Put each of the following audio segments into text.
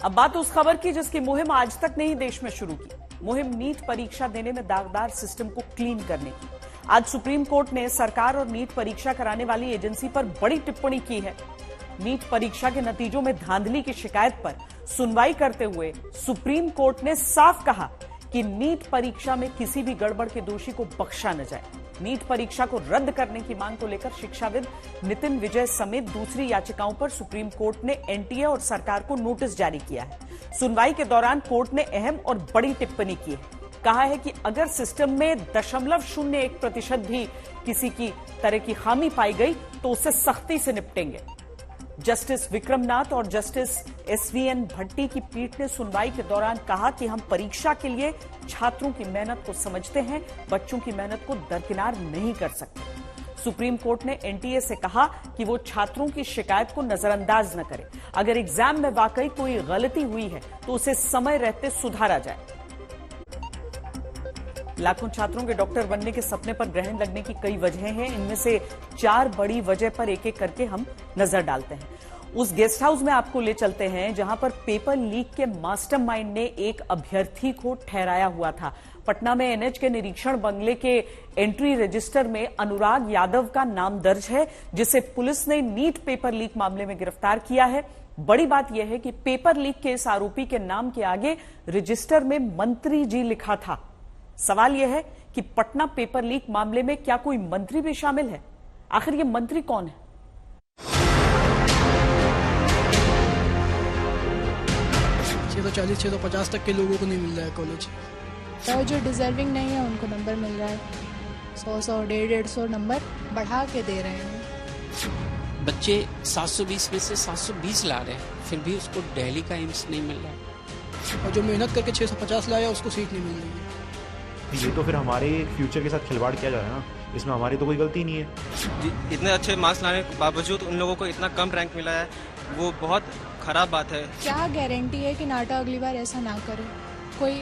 अब बात उस खबर की जिसकी मुहिम आज तक नहीं देश में शुरू की। मुहिम नीट परीक्षा देने में दागदार सिस्टम को क्लीन करने की। आज सुप्रीम कोर्ट ने सरकार और नीट परीक्षा कराने वाली एजेंसी पर बड़ी टिप्पणी की है। नीट परीक्षा के नतीजों में धांधली की शिकायत पर सुनवाई करते हुए सुप्रीम कोर्ट ने साफ कहा कि नीट परीक्षा में किसी भी गड़बड़ के दोषी को बख्शा न जाए। नीट परीक्षा को रद्द करने की मांग को लेकर शिक्षाविद नितिन विजय समेत दूसरी याचिकाओं पर सुप्रीम कोर्ट ने एनटीए और सरकार को नोटिस जारी किया है। सुनवाई के दौरान कोर्ट ने अहम और बड़ी टिप्पणी की है। कहा है कि अगर सिस्टम में 0.01% भी किसी की तरह की खामी पाई गई तो उससे सख्ती से निपटेंगे। जस्टिस विक्रमनाथ और जस्टिस एसवीएन भट्टी की पीठ ने सुनवाई के दौरान कहा कि हम परीक्षा के लिए छात्रों की मेहनत को समझते हैं, बच्चों की मेहनत को दरकिनार नहीं कर सकते। सुप्रीम कोर्ट ने एनटीए से कहा कि वो छात्रों की शिकायत को नजरअंदाज न करे। अगर एग्जाम में वाकई कोई गलती हुई है तो उसे समय रहते सुधारा जाए। लाखों छात्रों के डॉक्टर बनने के सपने पर ग्रहण लगने की कई वजहें हैं। इनमें से 4 बड़ी वजह पर एक एक करके हम नजर डालते हैं। उस गेस्ट हाउस में आपको ले चलते हैं जहां पर पेपर लीक के मास्टरमाइंड ने एक अभ्यर्थी को ठहराया हुआ था। पटना में एनएच के निरीक्षण बंगले के एंट्री रजिस्टर में अनुराग यादव का नाम दर्ज है, जिसे पुलिस ने नीट पेपर लीक मामले में गिरफ्तार किया है। बड़ी बात यह है कि पेपर लीक के इस आरोपी के नाम के आगे रजिस्टर में मंत्री जी लिखा था। सवाल यह है कि पटना पेपर लीक मामले में क्या कोई मंत्री भी शामिल है? आखिर ये मंत्री कौन है? 640-650 तक के लोगों को नहीं मिल रहा है कॉलेज, और जो डिजर्विंग नहीं है उनको नंबर मिल रहा है। 100, 150 नंबर बढ़ा के दे रहे हैं। बच्चे 720 में से 720 ला रहे हैं, फिर भी उसको दिल्ली का एम्स नहीं मिल रहा है। और जो मेहनत करके 650 लाया उसको सीट नहीं मिल रही है। ये तो फिर हमारे फ्यूचर के साथ खिलवाड़ किया जा रहा है ना, इसमें हमारी तो कोई गलती नहीं है। इतने अच्छे मार्क्स लाने के बावजूद उन लोगों को इतना कम रैंक मिला है, वो बहुत खराब बात है। क्या गारंटी है कि नाटा अगली बार ऐसा ना करे? कोई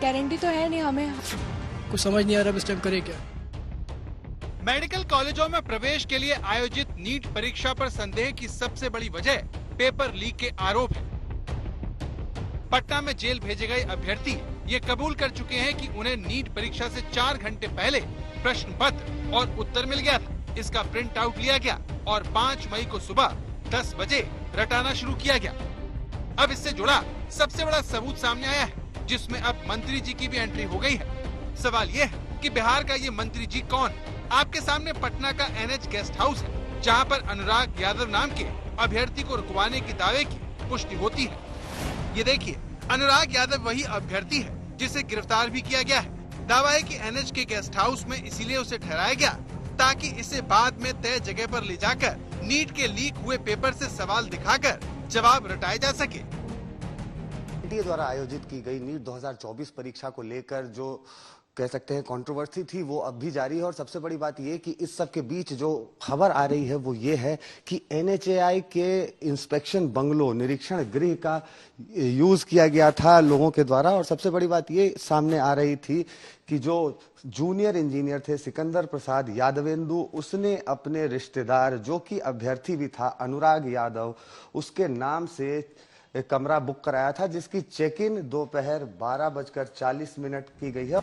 गारंटी तो है नहीं हमें। कुछ समझ नहीं आ रहा इस टाइम करे क्या। मेडिकल कॉलेजों में प्रवेश के लिए आयोजित नीट परीक्षा पर संदेह की सबसे बड़ी वजह पेपर लीक के आरोप है। पटना में जेल भेजे गए अभ्यर्थी ये कबूल कर चुके हैं कि उन्हें नीट परीक्षा से 4 घंटे पहले प्रश्न पत्र और उत्तर मिल गया था। इसका प्रिंट आउट लिया गया और 5 मई को सुबह 10 बजे रटाना शुरू किया गया। अब इससे जुड़ा सबसे बड़ा सबूत सामने आया है, जिसमें अब मंत्री जी की भी एंट्री हो गई है। सवाल ये है कि बिहार का ये मंत्री जी कौन? आपके सामने पटना का एनएच गेस्ट हाउस है, जहाँ पर अनुराग यादव नाम के अभ्यर्थी को रुकवाने की दावे की पुष्टि होती है। ये देखिए, अनुराग यादव वही अभ्यर्थी है जिसे गिरफ्तार भी किया गया है। दावा है कि एनएच के गेस्ट हाउस में इसीलिए उसे ठहराया गया ताकि इसे बाद में तय जगह पर ले जाकर नीट के लीक हुए पेपर से सवाल दिखाकर जवाब रटाए जा सके। एनटीए द्वारा आयोजित की गई नीट 2024 परीक्षा को लेकर जो कह सकते हैं कंट्रोवर्सी थी, वो अब भी जारी है। और सबसे बड़ी बात ये कि इस सब के बीच जो खबर आ रही है वो ये है कि एनएचएआई के इंस्पेक्शन बंगलों, निरीक्षण गृह का यूज किया गया था लोगों के द्वारा। और सबसे बड़ी बात ये सामने आ रही थी कि जो जूनियर इंजीनियर थे सिकंदर प्रसाद यादवेंदु, उसने अपने रिश्तेदार जो कि अभ्यर्थी भी था अनुराग यादव, उसके नाम से एक कमरा बुक कराया था, जिसकी चेक इन दोपहर 12:40 की गई है।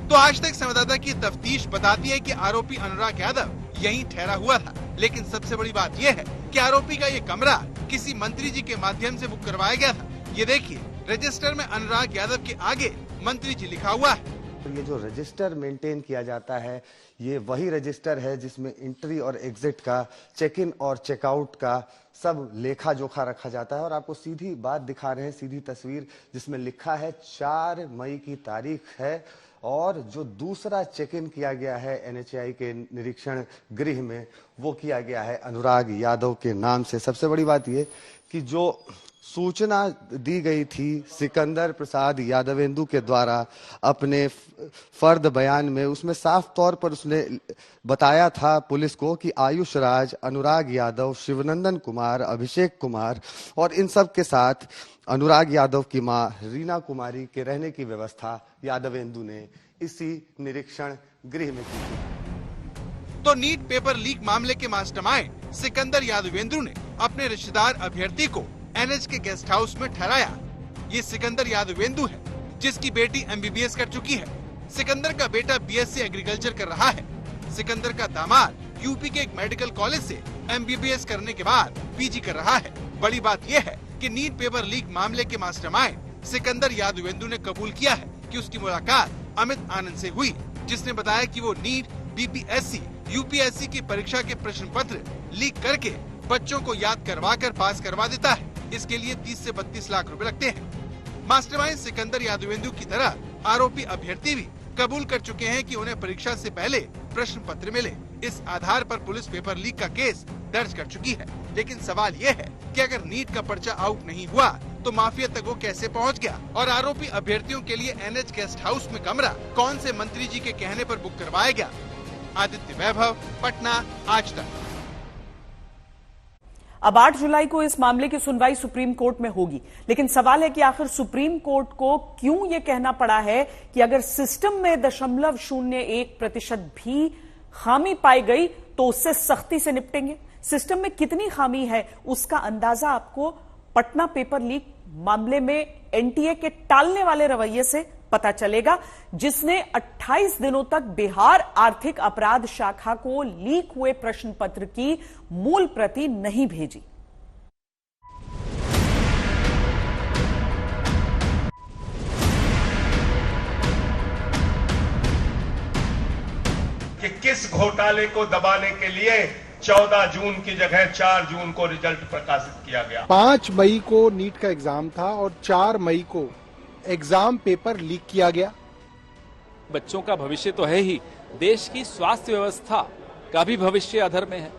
तो आज तक संवाददाता की तफ्तीश बताती है कि आरोपी अनुराग यादव यहीं ठहरा हुआ था। लेकिन सबसे बड़ी बात यह है कि आरोपी का ये कमरा किसी मंत्री जी के माध्यम से बुक करवाया गया था। ये देखिए, रजिस्टर में अनुराग यादव के आगे मंत्री जी लिखा हुआ है। ये जो रजिस्टर मेंटेन किया जाता है, ये वही रजिस्टर है जिसमें एंट्री और एग्जिट का, चेक इन और चेकआउट का सब लेखा जोखा रखा जाता है। और आपको सीधी बात दिखा रहे हैं, सीधी तस्वीर जिसमें लिखा है 4 मई की तारीख है। और जो दूसरा चेक इन किया गया है एनएचएआई के निरीक्षण गृह में, वो किया गया है अनुराग यादव के नाम से। सबसे बड़ी बात ये कि जो सूचना दी गई थी सिकंदर प्रसाद यादवेंदु के द्वारा अपने फर्द बयान में, उसमें साफ तौर पर उसने बताया था पुलिस को कि आयुष राज, अनुराग यादव, शिवनंदन कुमार, अभिषेक कुमार और इन सब के साथ अनुराग यादव की मां रीना कुमारी के रहने की व्यवस्था यादवेंदु ने इसी निरीक्षण गृह में की थी। तो नीट पेपर लीक मामले के मास्टरमाइंड सिकंदर यादवेंदु ने अपने रिश्तेदार अभ्यर्थी को एनएच के गेस्ट हाउस में ठहराया। ये सिकंदर यादवेंदु है, जिसकी बेटी MBBS कर चुकी है। सिकंदर का बेटा BSc एग्रीकल्चर कर रहा है। सिकंदर का दामाद यूपी के एक मेडिकल कॉलेज से MBBS करने के बाद PG कर रहा है। बड़ी बात यह है कि नीट पेपर लीक मामले के मास्टरमाइंड सिकंदर यादवेंदु ने कबूल किया है कि उसकी मुलाकात अमित आनंद से हुई, जिसने बताया कि वो नीट, BPSC, UPSC की परीक्षा के प्रश्न पत्र लीक करके बच्चों को याद करवा कर पास करवा देता है। इसके लिए 30 से 32 लाख रुपए लगते हैं। मास्टरमाइंड सिकंदर यादवेंदु की तरह आरोपी अभ्यर्थी भी कबूल कर चुके हैं कि उन्हें परीक्षा से पहले प्रश्न पत्र मिले। इस आधार पर पुलिस पेपर लीक का केस दर्ज कर चुकी है। लेकिन सवाल ये है कि अगर नीट का पर्चा आउट नहीं हुआ तो माफिया तक वो कैसे पहुंच गया, और आरोपी अभ्यर्थियों के लिए एनएच गेस्ट हाउस में कमरा कौन से मंत्री जी के कहने पर बुक करवाया गया। आदित्य वैभव, पटना, आज तक। अब 8 जुलाई को इस मामले की सुनवाई सुप्रीम कोर्ट में होगी, लेकिन सवाल है कि आखिर सुप्रीम कोर्ट को क्यों ये कहना पड़ा है कि अगर सिस्टम में 0.01% भी खामी पाई गई तो उससे सख्ती से निपटेंगे। सिस्टम में कितनी खामी है उसका अंदाजा आपको पटना पेपर लीक मामले में एनटीए के टालने वाले रवैये से पता चलेगा, जिसने 28 दिनों तक बिहार आर्थिक अपराध शाखा को लीक हुए प्रश्न पत्र की मूल प्रति नहीं भेजी। कि किस घोटाले को दबाने के लिए 14 जून की जगह 4 जून को रिजल्ट प्रकाशित किया गया। 5 मई को नीट का एग्जाम था और 4 मई को एग्जाम पेपर लीक किया गया। बच्चों का भविष्य तो है ही, देश की स्वास्थ्य व्यवस्था का भी भविष्य अधर में है।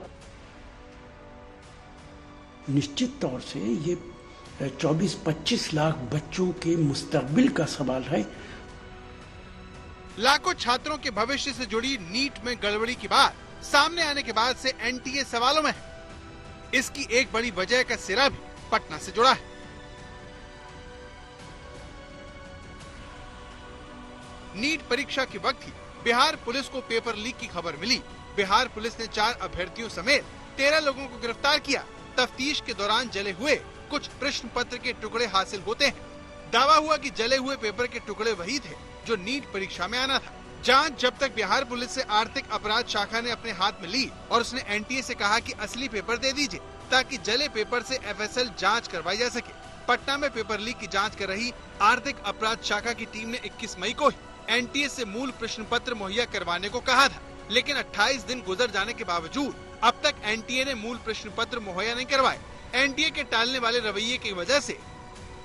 निश्चित तौर से ये 24-25 लाख बच्चों के मुस्तकबिल का सवाल है। लाखों छात्रों के भविष्य से जुड़ी नीट में गड़बड़ी की बात सामने आने के बाद से एनटीए सवालों में है। इसकी एक बड़ी वजह का सिरा भी पटना से जुड़ा है। नीट परीक्षा के वक्त ही बिहार पुलिस को पेपर लीक की खबर मिली। बिहार पुलिस ने 4 अभ्यर्थियों समेत 13 लोगों को गिरफ्तार किया। तफ्तीश के दौरान जले हुए कुछ प्रश्न पत्र के टुकड़े हासिल होते हैं। दावा हुआ कि जले हुए पेपर के टुकड़े वही थे जो नीट परीक्षा में आना था। जांच जब तक बिहार पुलिस से आर्थिक अपराध शाखा ने अपने हाथ में ली और उसने एनटीए से कहा कि असली पेपर दे दीजिए ताकि जले पेपर से एफएसएल जांच करवाई जा सके। पटना में पेपर लीक की जांच कर रही आर्थिक अपराध शाखा की टीम ने 21 मई को एनटीए से मूल प्रश्न पत्र मुहैया करवाने को कहा था, लेकिन 28 दिन गुजर जाने के बावजूद अब तक एनटीए ने मूल प्रश्न पत्र मुहैया नहीं करवाए। एनटीए के टालने वाले रवैये की वजह से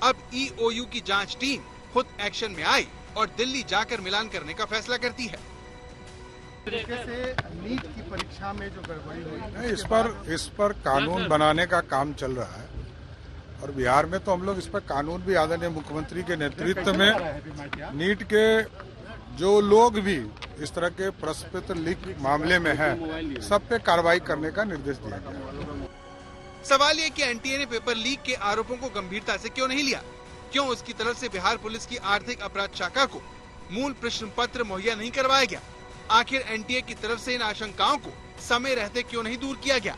अब ईओयू की जांच टीम खुद एक्शन में आई और दिल्ली जाकर मिलान करने का फैसला करती है। नीट की परीक्षा में जो गड़बड़ी हुई, इस पर कानून बनाने का काम चल रहा है और बिहार में तो हम लोग इस पर कानून भी आदरणीय मुख्यमंत्री के नेतृत्व में नीट के जो लोग भी इस तरह के प्रश्न पत्र लीक मामले में हैं, सब पे कार्रवाई करने का निर्देश दिया गया। सवाल ये कि एनटीए ने पेपर लीक के आरोपों को गंभीरता से क्यों नहीं लिया? क्यों उसकी तरफ से बिहार पुलिस की आर्थिक अपराध शाखा को मूल प्रश्न पत्र मुहैया नहीं करवाया गया? आखिर एनटीए की तरफ से इन आशंकाओं को समय रहते क्यों नहीं दूर किया गया?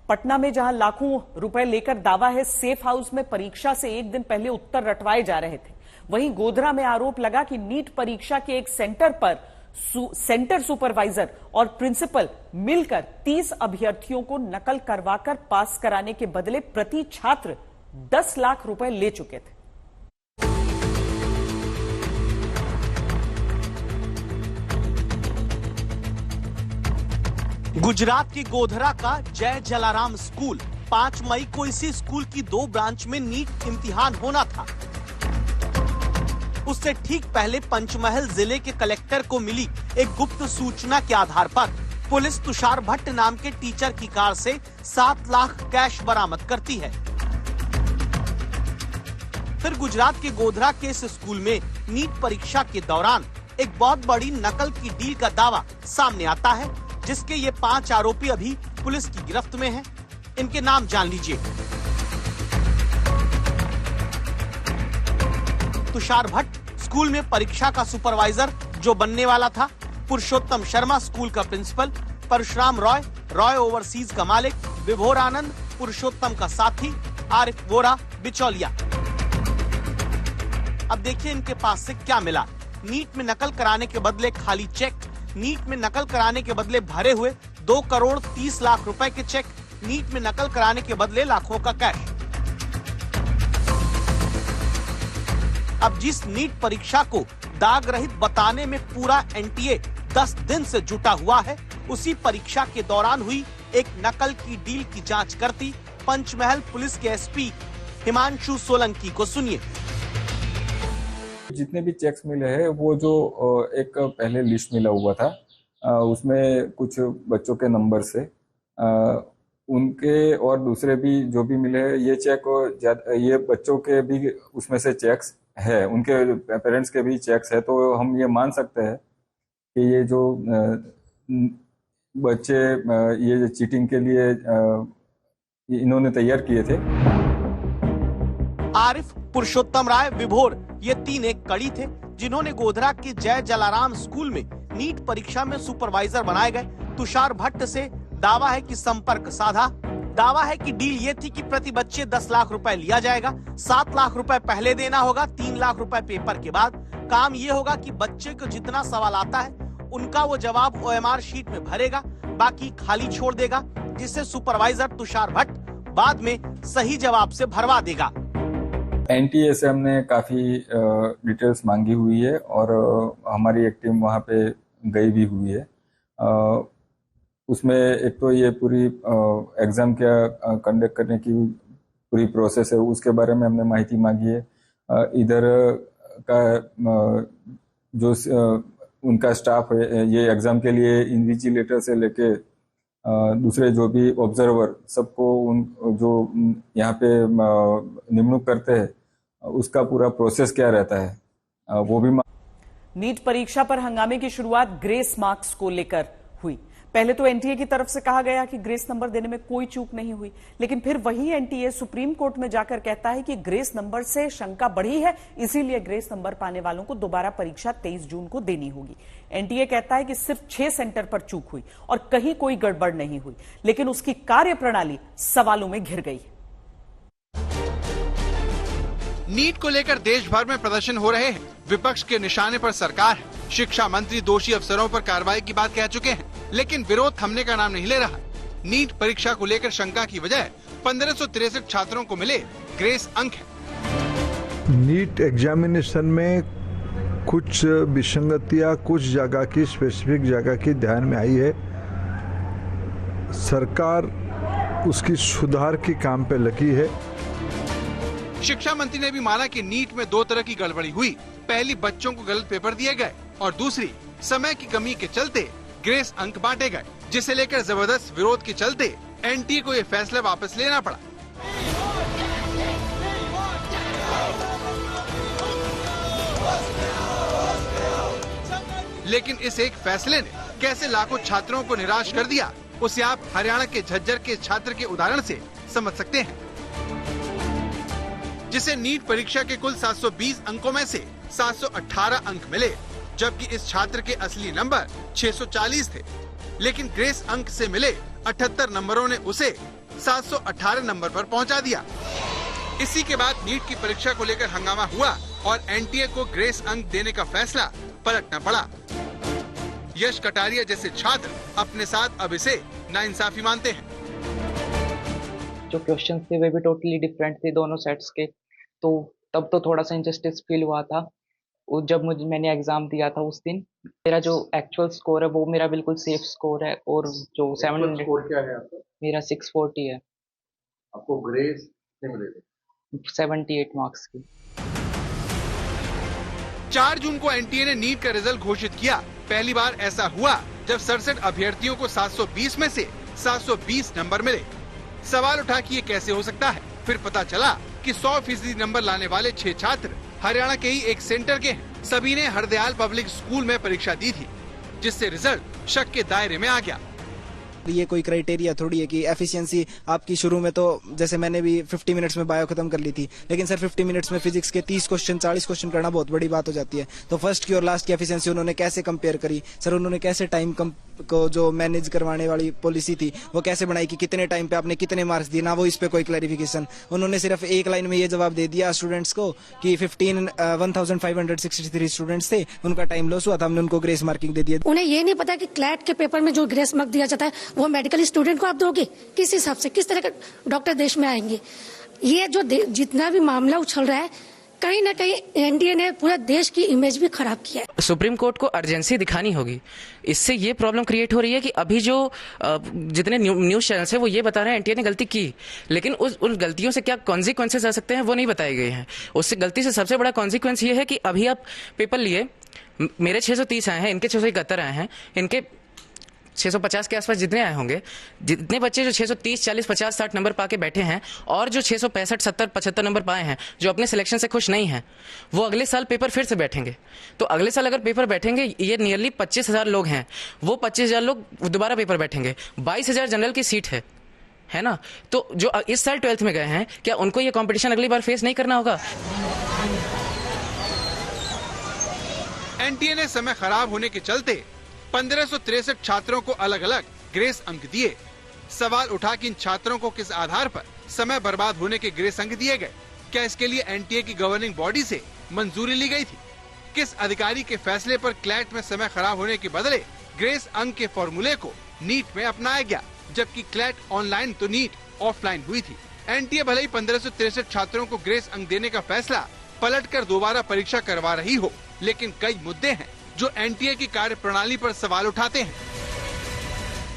पटना में जहां लाखों रुपए लेकर दावा है सेफ हाउस में परीक्षा से एक दिन पहले उत्तर रटवाए जा रहे थे, वहीं गोधरा में आरोप लगा कि नीट परीक्षा के एक सेंटर पर सेंटर सुपरवाइजर और प्रिंसिपल मिलकर 30 अभ्यर्थियों को नकल करवाकर पास कराने के बदले प्रति छात्र 10 लाख रुपए ले चुके थे। गुजरात के गोधरा का जय जलाराम स्कूल, 5 मई को इसी स्कूल की 2 ब्रांच में नीट इम्तिहान होना था। उससे ठीक पहले पंचमहल जिले के कलेक्टर को मिली एक गुप्त सूचना के आधार पर पुलिस तुषार भट्ट नाम के टीचर की कार से 7 लाख कैश बरामद करती है। फिर गुजरात के गोधरा के इस स्कूल में नीट परीक्षा के दौरान एक बहुत बड़ी नकल की डील का दावा सामने आता है, जिसके ये 5 आरोपी अभी पुलिस की गिरफ्त में हैं। इनके नाम जान लीजिए। तुषार भट्ट स्कूल में परीक्षा का सुपरवाइजर जो बनने वाला था, पुरुषोत्तम शर्मा स्कूल का प्रिंसिपल, परशुराम रॉय ओवरसीज का मालिक, विभोर आनंद पुरुषोत्तम का साथी आरिफ वोरा बिचौलिया। अब देखिए इनके पास से क्या मिला। नीट में नकल कराने के बदले खाली चेक, नीट में नकल कराने के बदले भरे हुए 2 करोड़ 30 लाख रुपए के चेक, नीट में नकल कराने के बदले लाखों का कैश। अब जिस नीट परीक्षा को दाग रहित बताने में पूरा एनटीए 10 दिन से जुटा हुआ है, उसी परीक्षा के दौरान हुई एक नकल की डील की जांच करती पंचमहल पुलिस के एसपी हिमांशु सोलंकी को सुनिए। जितने भी चेक्स मिले हैं वो जो एक पहले लिस्ट मिला हुआ था, उसमें कुछ बच्चों के नंबर से उनके और दूसरे भी जो भी मिले हैं, ये चेक ये बच्चों के भी उसमें से चेक्स है, उनके पेरेंट्स के भी चेक्स है। तो हम ये मान सकते हैं कि ये जो बच्चे ये चीटिंग के लिए इन्होंने तैयार किए थे। आरिफ, पुरुषोत्तम राय, विभोर, ये 3 एक कड़ी थे जिन्होंने गोधरा के जय जलाराम स्कूल में नीट परीक्षा में सुपरवाइजर बनाए गए। तुषार भट्ट से दावा है कि संपर्क साधा। दावा है कि डील ये थी कि प्रति बच्चे 10 लाख रुपए लिया जाएगा, 7 लाख रुपए पहले देना होगा, 3 लाख रुपए पेपर के बाद। काम ये होगा कि बच्चे को जितना सवाल आता है उनका वो जवाब OMR शीट में भरेगा, बाकी खाली छोड़ देगा, जिससे सुपरवाइजर तुषार भट्ट बाद में सही जवाब से भरवा देगा। एनटीए से हमने काफी डिटेल्स मांगी हुई है और हमारी एक टीम वहाँ पे गई भी हुई है। उसमें एक तो ये पूरी एग्जाम क्या कंडक्ट करने की पूरी प्रोसेस है, उसके बारे में हमने माहिती मांगी है। इधर का जो उनका स्टाफ है, ये एग्जाम के लिए इन्विजिलेटर से लेके दूसरे जो भी ऑब्जर्वर सबको जो यहाँ पे निमणूक करते हैं उसका पूरा प्रोसेस क्या रहता है वो भी। नीट परीक्षा पर हंगामे की शुरुआत ग्रेस मार्क्स को लेकर हुई। पहले तो एनटीए की तरफ से कहा गया कि ग्रेस नंबर देने में कोई चूक नहीं हुई, लेकिन फिर वही एनटीए सुप्रीम कोर्ट में जाकर कहता है कि ग्रेस नंबर से शंका बढ़ी है, इसीलिए ग्रेस नंबर पाने वालों को दोबारा परीक्षा 23 जून को देनी होगी। एनटीए कहता है कि सिर्फ 6 सेंटर पर चूक हुई और कहीं कोई गड़बड़ नहीं हुई, लेकिन उसकी कार्यप्रणाली सवालों में घिर गई। नीट को लेकर देश भर में प्रदर्शन हो रहे हैं। विपक्ष के निशाने पर सरकार है। शिक्षा मंत्री दोषी अफसरों पर कार्रवाई की बात कह चुके हैं, लेकिन विरोध थमने का नाम नहीं ले रहा। नीट परीक्षा को लेकर शंका की वजह 1563 छात्रों को मिले ग्रेस अंक है। नीट एग्जामिनेशन में कुछ विसंगतियां कुछ जगह की स्पेसिफिक जगह की ध्यान में आई है। सरकार उसकी सुधार की काम पे लगी है। शिक्षा मंत्री ने भी माना कि नीट में 2 तरह की गड़बड़ी हुई। पहली, बच्चों को गलत पेपर दिए गए और दूसरी, समय की कमी के चलते ग्रेस अंक बांटे गए, जिसे लेकर जबरदस्त विरोध के चलते एनटीए को ये फैसला वापस लेना पड़ा। लेकिन इस एक फैसले ने कैसे लाखों छात्रों को निराश कर दिया, उसे आप हरियाणा के झज्जर के छात्र के उदाहरण से समझ सकते हैं, जिसे नीट परीक्षा के कुल 720 अंकों में से 718 अंक मिले, जबकि इस छात्र के असली नंबर 640 थे। लेकिन ग्रेस अंक से मिले 78 नंबरों ने उसे 718 नंबर पर पहुंचा दिया। इसी के बाद नीट की परीक्षा को लेकर हंगामा हुआ और एनटीए को ग्रेस अंक देने का फैसला पलटना पड़ा। यश कटारिया जैसे छात्र अपने साथ अब इसे नाइंसाफी मानते हैं। जो क्वेश्चन थे वे भी टोटली डिफरेंट थे दोनों सेट्स के, तो तब तो थोड़ा सा इंजस्टिस फील हुआ था। जब मैंने एग्जाम दिया था उस दिन, मेरा जो एक्चुअल स्कोर है वो मेरा बिल्कुल सेफ स्कोर है, और जो 700 स्कोर क्या है आपका? मेरा 640 है। आपको ग्रेस कितने मिले थे? 78 मार्क्स की। 4 जून को एनटीए ने नीट का रिजल्ट घोषित किया। पहली बार ऐसा हुआ जब 67 अभ्यर्थियों को 720 में से 720 नंबर मिले। सवाल उठा कि ये कैसे हो सकता है। फिर पता चला कि 100% नंबर लाने वाले 6 छात्र हरियाणा के ही एक सेंटर के हैं। सभी ने हरदयाल पब्लिक स्कूल में परीक्षा दी थी, जिससे रिजल्ट शक के दायरे में आ गया। ये कोई क्राइटेरिया थोड़ी है कि एफिशिएंसी आपकी शुरू में, तो जैसे मैंने भी 50 मिनट्स में बायो खत्म कर ली थी, लेकिन सर 50 मिनट्स में फिजिक्स के 30 क्वेश्चन 40 क्वेश्चन करना बहुत बड़ी बात हो जाती है। तो फर्स्ट की और लास्ट की एफिशिएंसी उन्होंने कैसे कंपेयर करी, सर उन्होंने कैसे टाइम को जो मैनेज करवाने वाली पॉलिसी थी वो कैसे बनाई कि कितने टाइम पे आपने कितने मार्क्स दिए, ना वो इस पे कोई क्लैरिफिकेशन। उन्होंने सिर्फ एक लाइन में ये जवाब दे दिया स्टूडेंट्स को कि 1563 स्टूडेंट्स थे, उनका टाइम लॉस हुआ था, हमने उनको ग्रेस मार्किंग दे दिया। उन्हें ये नहीं पता कि क्लैट के पेपर में जो ग्रेस मार्क दिया जाता है वो मेडिकल स्टूडेंट को आप दोगे, किस हिसाब से, किस तरह के डॉक्टर देश में आएंगे। ये जो जितना भी मामला उछल रहा है, कहीं ना कहीं एनडीए ने पूरा देश की इमेज भी खराब किया है। सुप्रीम कोर्ट को अर्जेंसी दिखानी होगी। इससे ये प्रॉब्लम क्रिएट हो रही है कि अभी जो जितने न्यूज चैनल्स हैं वो ये बता रहे हैं एनटीए ने गलती की, लेकिन उन गलतियों से क्या कॉन्सिक्वेंसेस आ सकते हैं वो नहीं बताए गए हैं। उससे गलती से सबसे बड़ा कॉन्सिक्वेंस ये है कि अभी आप पेपर लिए, मेरे 630 आए हैं, इनके 671 आए हैं, इनके 650 के आसपास जितने आए होंगे, जितने बच्चे जो 630, 40, 50, 60 नंबर पाके बैठे हैं और जो 665, 70, 75 नंबर पाए हैं, जो अपने सिलेक्शन से खुश नहीं हैं, वो अगले साल पेपर फिर से बैठेंगे। तो अगले साल अगर पेपर बैठेंगे, ये नियरली 25,000 लोग हैं, वो 25,000 लोग दोबारा पेपर बैठेंगे। 22,000 जनरल की सीट है ना। तो जो इस साल 12th में गए हैं, क्या उनको ये कॉम्पिटिशन अगली बार फेस नहीं करना होगा? एनटीए ने समय खराब होने के चलते 1563 छात्रों को अलग अलग ग्रेस अंक दिए। सवाल उठा कि इन छात्रों को किस आधार पर समय बर्बाद होने के ग्रेस अंक दिए गए? क्या इसके लिए एनटीए की गवर्निंग बॉडी से मंजूरी ली गई थी? किस अधिकारी के फैसले पर क्लैट में समय खराब होने के बदले ग्रेस अंक के फॉर्मूले को नीट में अपनाया गया, जबकि क्लैट ऑनलाइन तो नीट ऑफलाइन हुई थी? एनटीए भले ही 1563 छात्रों को ग्रेस अंक देने का फैसला पलटकर दोबारा परीक्षा करवा रही हो, लेकिन कई मुद्दे हैं जो एनटीए की कार्य प्रणाली पर सवाल उठाते हैं।